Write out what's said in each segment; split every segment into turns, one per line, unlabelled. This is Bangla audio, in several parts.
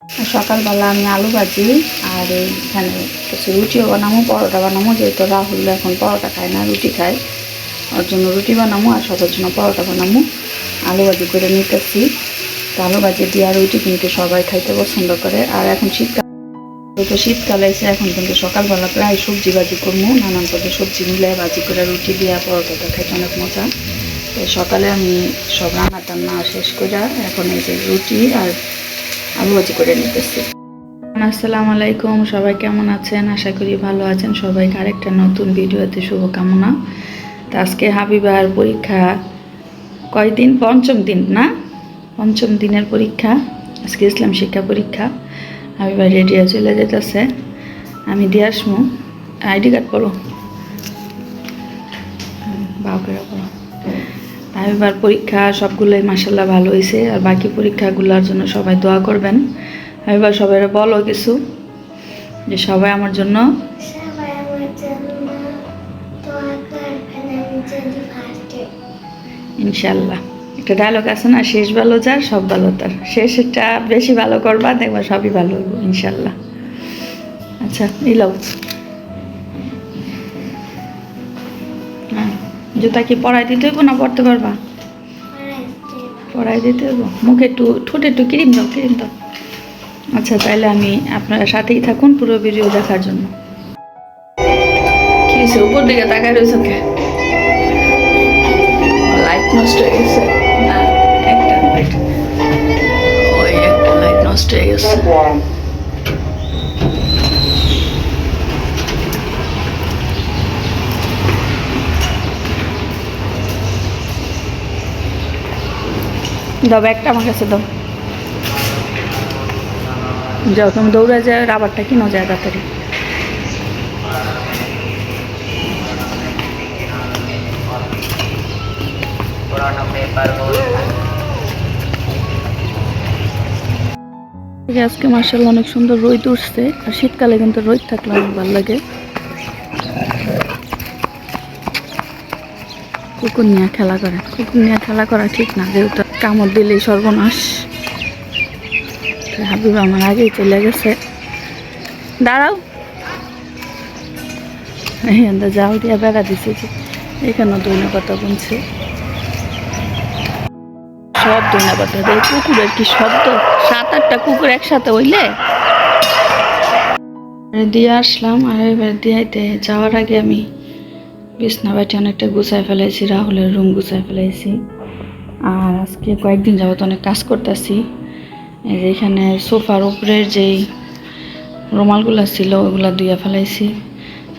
সকালবেলা আমি আলু ভাজি আর এইখানে কিছু রুটিও বানাবো, পরোটা বানাবো। যেহেতু রাহুল এখন পরোটা খায় না, রুটি খায়, ওর জন্য রুটি বানাবো আর সবার জন্য পরোটা বানাবো। আলু ভাজি করে নিতেছি। তো আলু ভাজি দিয়ে আর রুটি কিন্তু সবাই খাইতে পছন্দ করে। আর এখন শীতকালে এসে এখন কিন্তু সকালবেলা প্রায় সবজি ভাজি করবো, নানান পদের সবজি মিলে ভাজি করে রুটি দিয়ে পরোটাটা খাইতে অনেক মজা। তো সকালে আমি সব রান্না টান্না শেষ করে এখন এই যে রুটি আর আলু ভাজি করে নিতেছি। আসসালামু আলাইকুম, সবাই কেমন আছেন? আশা করি ভালো আছেন। সবাইকে আরেকটা নতুন ভিডিওতে শুভকামনা। তো আজকে হাবিবার পরীক্ষা কয়দিন, পঞ্চম দিন না, পঞ্চম দিনের পরীক্ষা আজকে, ইসলাম শিক্ষা পরীক্ষা। হাবিবার রেডি হয়ে চলে যেতেছে, আমি দিয়ে আসবো। আইডি কার্ড পড়ো, বাউকেরা পড়ো। হাবিবার পরীক্ষা সবগুলোই মাশাআল্লাহ ভালো হয়েছে। আর বাকি পরীক্ষাগুলোর জন্য সবাই দোয়া করবেন। হাবিবার সবাই বলো কিছু, যে সবাই আমার জন্য ইনশাল্লাহ। একটা ডায়লগ আছে না, শেষ ভালো যার সব ভালো তার। শেষটা বেশি ভালো করবা, দেখবা সবই ভালো হইব ইনশাল্লাহ। আচ্ছা ইলাও, হ্যাঁ জুতা কি পরাই দিতে হইব না পড়তে পারবা? পরাই দিতে হইব। মুখে একটু, ঠোঁটে একটু ক্রিম দাও, ক্রিম দাও। আচ্ছা তাইলে আমি আপনারা সাথেই থাকুন পুরো ভিডিও দেখার জন্য। কি হয়েছে, উপর দিকে তাকায় রয়েছে কে? লাইট নষ্ট হয়ে গেছে না, একটা লাইট, ওই একটা লাইট নষ্ট হয়ে গেছে। দাও ব্যাগটা আমার কাছে দাও। যাও তুমি দৌড়ে যায়, রাবারটা কিনো যায় তাড়াতাড়ি। আজকে মার্শাল্লাহ অনেক সুন্দর রোদ উঠছে। আর শীতকালে কিন্তু রোদ থাকলে অনেক ভালো লাগে। কুকুর নিয়ে খেলা করে, কুকুর নিয়ে খেলা করা ঠিক না, যেহেতু কামড় দিলেই সর্বনাশ। হাবিব আমার আগেই চলে গেছে। দাঁড়াও, এখানটা জাল দিয়ে বেড়া দিছে, যে এখানেও দইনা পাতা বুনছে, সব দইনা পাতা দেয়। কুকুরের কি শব্দ, 7-8টা কুকুর একসাথে হইলে। দিয়ে আসলাম, আর এবার দিয়াইতে যাওয়ার আগে আমি বিছনা বাটি অনেকটা গুছাই ফেলাইছি, রাহুলের রুম গুছাই ফেলাইছি। আর আজকে কয়েকদিন যাবত অনেক কাজ করতেছি। এই যে এখানে সোফার উপরের যেই রুমালগুলো ছিল ওগুলা ধুইয়া ফেলাইছি,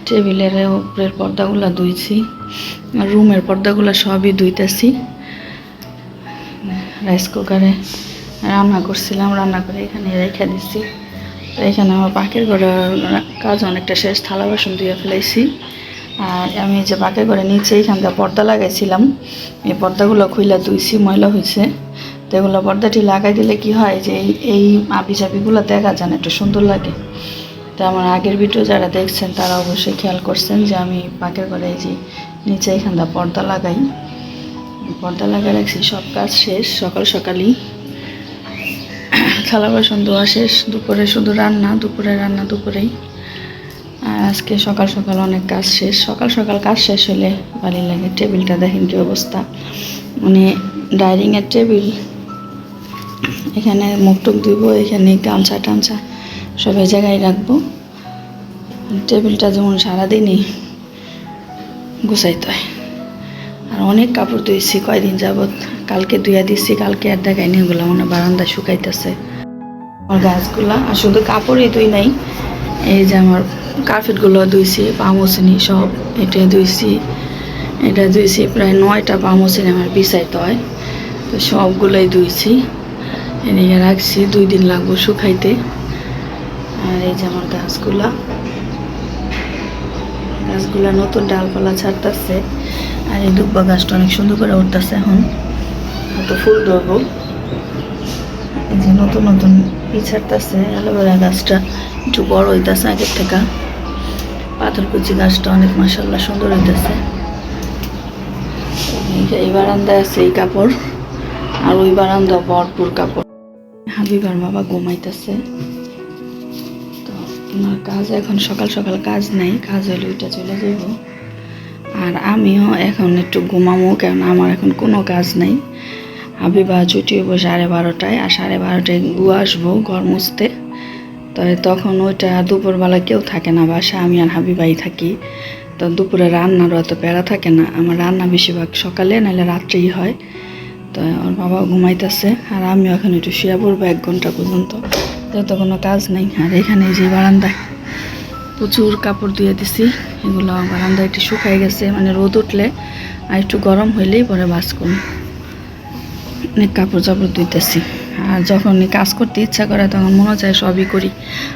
টেবিলের উপরের পর্দাগুলো ধুইছি, আর রুমের পর্দাগুলো সবই ধুইতেছি। রাইস কুকারে রান্না করছিলাম, রান্না করে এখানে রেখে দিচ্ছি। তো এখানে আমার পাকের ঘরের কাজ অনেকটা শেষ, থালা বাসন ধুয়ে ফেলাইছি। আর আমি যে পাকের ঘরে নিচে এইখানটা পর্দা লাগাইছিলাম, এই পর্দাগুলো খুইলা ধুইছি, ময়লা হয়েছে। তো এগুলো পর্দাটি লাগাই দিলে কি হয়, যে এই আবি চাবিগুলো দেখা যায় না, একটু সুন্দর লাগে। তো আমার আগের ভিডিও যারা দেখছেন তারা অবশ্যই খেয়াল করছেন যে আমি পাকের ঘরে এই যে নিচে এইখানটা পর্দা লাগাই, পর্দা লাগাই রাখছি। সব কাজ শেষ সকাল সকালই, থালা বাসন ধোয়া শেষ। দুপুরে শুধু রান্না, দুপুরে রান্না দুপুরেই। আর আজকে সকাল সকাল অনেক কাজ শেষ। সকাল সকাল কাজ শেষ হলে ভালোই লাগে। টেবিলটা দেখেন কি অবস্থা, মানে ডাইনিংয়ের টেবিল। এখানে মুখ টুক ধুইব, এখানে গামছা টামছা সব এই জায়গায় রাখবো। টেবিলটা যেমন সারাদিনই গুছাইতে হয়। আর অনেক কাপড় ধুইছি কয়দিন যাবত, কালকে ধুইয়া দিচ্ছি, কালকে আর দেখাইনি, ওগুলো মানে বারান্দায় শুকাইতেছে আমার গাছগুলা। আর শুধু কাপড়ই ধুই নাই, এই যে আমার কার্পেটগুলো ধুইছি, পামোসিনি সব, এটা ধুইছি, এটা ধুইছি। প্রায় 9টা পামোসিনি আমার বিছাইতে হয়, তো সবগুলোই ধুইছি, এদিকে রাখছি। 2 দিন লাগবো শুকাইতে। আর এই যে আমার গাছগুলা নতুন ডালপালা ছাড়তেছে। আর এই দুব্বা গাছটা অনেক সুন্দর করে উঠতেছে, এখন হয়তো ফুল ধরবো। এই যে নতুন নতুন ই ছাড়তেছে। অ্যালোভেরা গাছটা একটু বড় হইতেছে আগের থেকে। পাথরকুচি গাছটা অনেক মাশাআল্লাহ সুন্দর হইতেছে। এই বারান্দায় আছে এই কাপড়, আর ওই বারান্দা ভরপুর কাপড়। হাবিবার বাবা ঘুমাইতেছে। তো ওনার কাজ এখন সকাল সকাল কাজ নেই, কাজ হলে ওইটা চলে যাব। আর আমিও এখন একটু ঘুমাবো, কেন আমার এখন কোনো কাজ নেই। হাবিবা ছুটি হবো 12:30টায়, আর 12:30টায় গুয়া আসবো ঘর মুছতে। তো তখন ওইটা দুপুরবেলা কেউ থাকে না বাসা, আমি আর হাবিবাই থাকি। তো দুপুরে রান্নারও এত প্যারা থাকে না, আমার রান্না বেশিরভাগ সকালে নাহলে রাত্রেই হয়। তো ওর বাবা ঘুমাইতেছে আর আমিও এখন একটু শুয়ে পড়বো 1 ঘন্টা পর্যন্ত, যেহেতু কোনো কাজ নেই। আর এখানে যে বারান্দায় প্রচুর কাপড় ধুয়ে দিছি, এগুলো বারান্দায় একটু শুকাই গেছে, মানে রোদ উঠলে আর একটু গরম হইলেই পরে বাস করুন। অনেক কাপড় চাপড় ধুইতেছি। আর যখন কাজ করতে ইচ্ছা করে তখন মনে চায় সবই করি,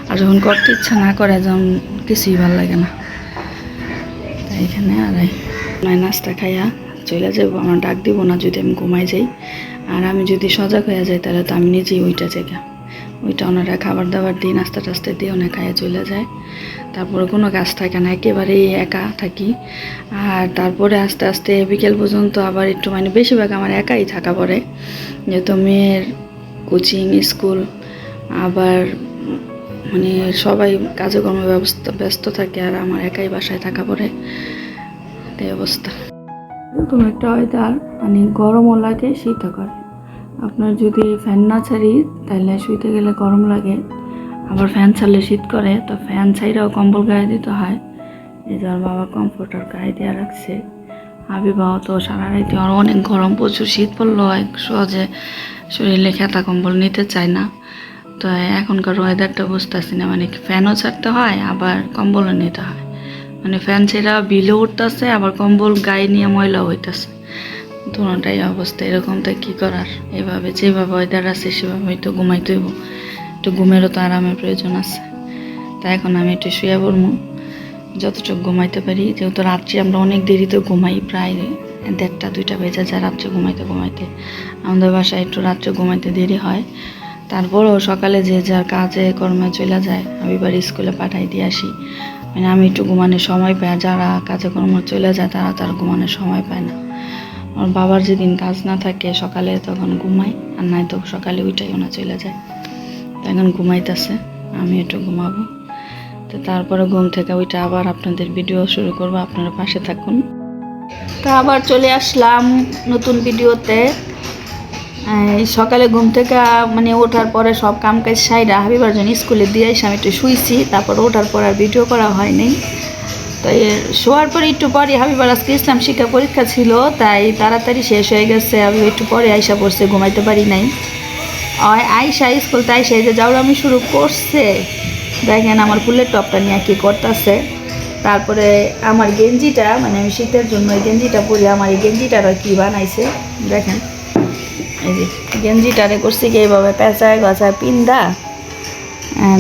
আর যখন করতে ইচ্ছা না করে যখন কিছুই ভালো লাগে না। তাই এখানে আর নাস্তা খাইয়া চলে যাবো, আমার ডাক দিব না যদি আমি ঘুমাই যাই। আর আমি যদি সজাগ হয়ে যাই তাহলে তো আমি নিজেই ওইটা জায়গা, ওইটা ওনারা খাবার দাবার দিই, নাস্তা টাস্তা দিয়ে অনেক খাইয়া চলে যায়। তারপরে কোনো কাজ থাকে না, একেবারেই একা থাকি। আর তারপরে আস্তে আস্তে বিকেল পর্যন্ত আবার একটু মানে বেশিরভাগ আমার একাই থাকা পড়ে, যেহেতু মেয়ের কোচিং স্কুল, আবার মানে সবাই কাজকর্ম ব্যস্ত থাকে, আর আমার একাই বাসায় থাকা পড়ে। এই অবস্থা। এরকম একটা ওয়েদার, মানে গরমও লাগে শীতও করে। আপনার যদি ফ্যান না ছাড়ি তাহলে শুইতে গেলে গরম লাগে, আবার ফ্যান ছাড়লে শীত করে। তো ফ্যান ছাইরাও কম্বল গায়ে দিতে হয়। এই যে বাবা কমফোর্টার গায়ে দেওয়া রাখছে। হাবিবাও তো সারা রাইতে, আর অনেক গরম, প্রচুর শীত পড়লো, সহজে শরীরে খেতা কম্বল নিতে চায় না। তো এখনকার ওয়েদারটা বুঝতেছি না, মানে ফ্যানও ছাড়তে হয় আবার কম্বলও নিতে হয়, মানে ফ্যান ছেড়া বিলও উঠতেছে আবার কম্বল গায়ে নিয়ে ময়লা হইতেছে। দুটাই অবস্থা এরকম, তো কী করার। এভাবে যেভাবে ওয়েদার আছে সেভাবে তো ঘুমাইতে হইব, একটু ঘুমেরও তো আরামের প্রয়োজন আছে। তাই এখন আমি একটু শুয়ে পড়বো, যতটুকু ঘুমাইতে পারি। যেহেতু রাত্রে আমরা অনেক দেরিতে ঘুমাই, প্রায় 1:30-2টা বেজে যায় রাত্রে ঘুমাইতে ঘুমাইতে। আমাদের বাসায় একটু রাত্রে ঘুমাইতে দেরি হয়। তারপরেও সকালে যে যার কাজে কর্মে চলে যায়, আমি বাড়ি স্কুলে পাঠাই দিয়ে আসি, মানে আমি একটু ঘুমানোর সময় পাই। যারা কাজে কর্ম চলে যায় তারা তার ঘুমানোর সময় পায় না। আমার বাবার যেদিন কাজ না থাকে সকালে তখন ঘুমাই, আর নাই তো সকালে ওইটাই ওনা চলে যায়। তো এখন ঘুমাইতেছে, আমি একটু ঘুমাবো। তো তারপরে ঘুম থেকে ওইটা আবার আপনাদের ভিডিও শুরু করবো, আপনারা পাশে থাকুন। তো আবার চলে আসলাম নতুন ভিডিওতে। সকালে ঘুম থেকে মানে ওঠার পরে সব কাম কাজ সাইরা হাবিবার জন্য স্কুলে দিয়ে এসে আমি একটু শুইছি। তারপর ওঠার পর আর ভিডিও করা হয়নি। তো শোয়ার পরে একটু পরে হাবিবার আজকে ইসলাম শিক্ষা পরীক্ষা ছিল, তাই তাড়াতাড়ি শেষ হয়ে গেছে। আমি একটু পরে আইসা পড়ছে, ঘুমাইতে পারি নাই। আইসা স্কুলতে আইসা যে জাউলামি শুরু করছে, দেখেন আমার ফুলের টপটা নিয়ে কী করতেছে। তারপরে আমার গেঞ্জিটা, মানে আমি শীতের জন্য এই গেঞ্জিটা পরি, আমার এই গেঞ্জিটার কী বানাইছে দেখেন। এই যে গেঞ্জিটারে করছি কি এইভাবে পেঁচায় গছায় পিন্দা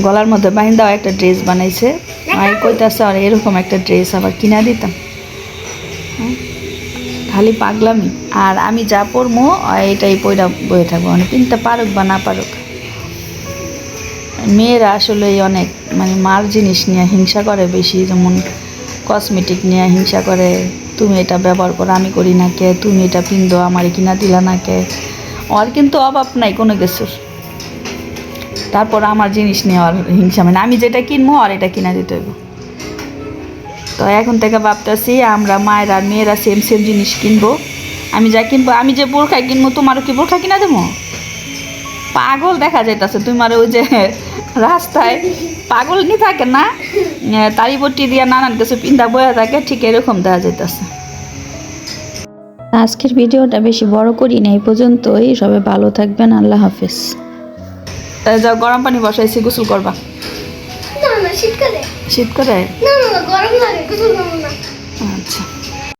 গলার মধ্যে বাইন্দাও একটা ড্রেস বানাইছে। আর কইতাছে আর এরকম একটা ড্রেস আবার কিনা দিতাম, খালি পাগলামি। আর আমি যা পরবো এটাই পয়রা বয়ে থাকবো, মানে পিনতে পারুক বা না পারুক। মেয়েরা আসলে অনেক মানে মার জিনিস নিয়ে হিংসা করে বেশি, যেমন কসমেটিক নিয়ে হিংসা করে, তুমি এটা ব্যবহার করো আমি করি না কে, তুমি এটা পিন্দো আমার কিনা দিলা না কে। ওর কিন্তু অভাব নাই কোনো কিছুর, তারপর আমার জিনিস নিয়ে ওর হিংসা, মানে আমি যেটা কিনবো আর এটা কিনা দিতে হইব। তো এখন থেকে ভাবতেছি আমরা মায়ের আর মেয়েরা সেম সেম জিনিস কিনবো। আমি যা কিনবো, আমি যে বোরখা কিনবো তোমারও কি বোরখা কিনা দেবো? পাগল দেখা যাইতেছে তোমার, ওই যে রাস্তায় পাগল নি থাকে না, তারিপট্টি দিয়ে নানান কিছু পিন্দা বয়া থাকে, ঠিক এরকম দেখা যাইতেছে। আজকের ভিডিওটা বেশি বড় করি না, এই পর্যন্তই। সবাই ভালো থাকবেন, আল্লাহ হাফেজ। যাও, গরম পানি বসাইছি, গোসল করবা। শীত করে? না, গরম লাগে, গোসল করব না। আচ্ছা।